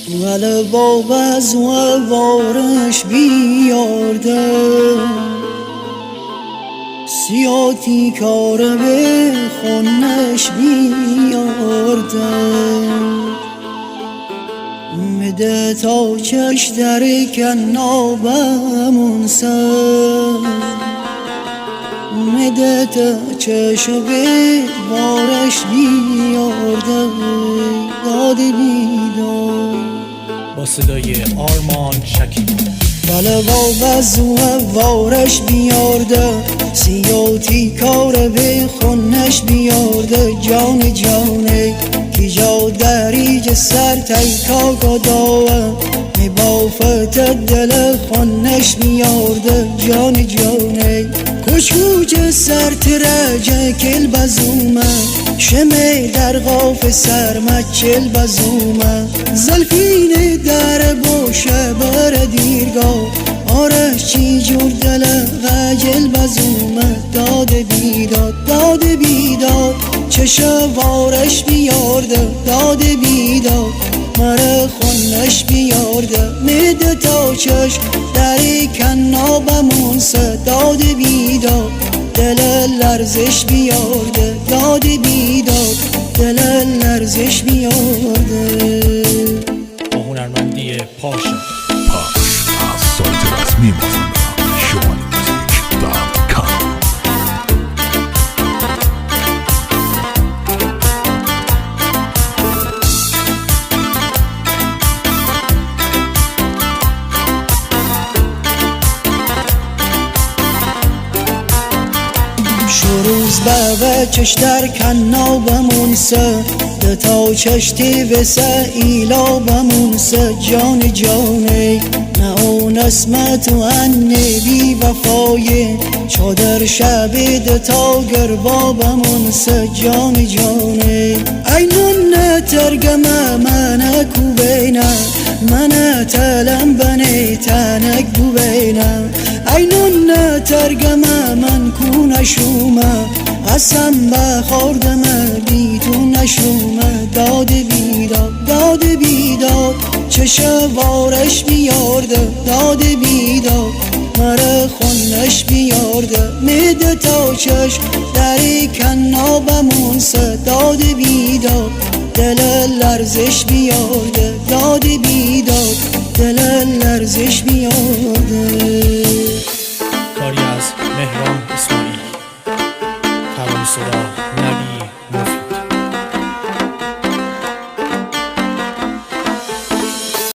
ولی باز و وارش بیارده سیاتی کار به خونش بیارده میده تا چش در کنابمون سر میده تا چش به وارش بیارده داد بیدار با صدای آرمان شکیب. بله باز و وارش بیارده سیاتی کار به خونش بیارده جان جانه کی جا دریج سر تیکا گداوه می بافت دل خونش بیارده جان جانه کش کوچ سر ترجه کل بزومه شمه در غاف سرمت چل بزومه زلفین در باشه بر دیرگاه آرش چی جور دل غجل بزومه داد بیداد داد بیداد چشا وارش بیارده داد بیداد مره خونش بیارده میده تا چشم دری کنابمون سه داد بیداد دل لرزش بیارده داد بیداد دل لرزش بیارده. با هنرمندی پاشا از سایت رسمی مازندران شمالmusic.com. شروز به چش در کنابمون سه تا چشتی وسه ایلا بمون سه جان جانه نه اون اسمت و انی بی وفایه چادر شب تا گربا بمون سه جان جانه اینون نترگمه من کوبینه من تلم بنی تنک بوبینه اینون نترگمه من کو نشومه قسم بخوردمه بی تو نشومه داد بیداد داد بیداد چشا وارش بیارده داد بیداد مره خونش بیارده میده تا چشم دری کنابمون سه داد بیداد دل لرزش بیارده داد بیداد دل لرزش بیارده. کاری از مهران اسماعیل، ترانه سرا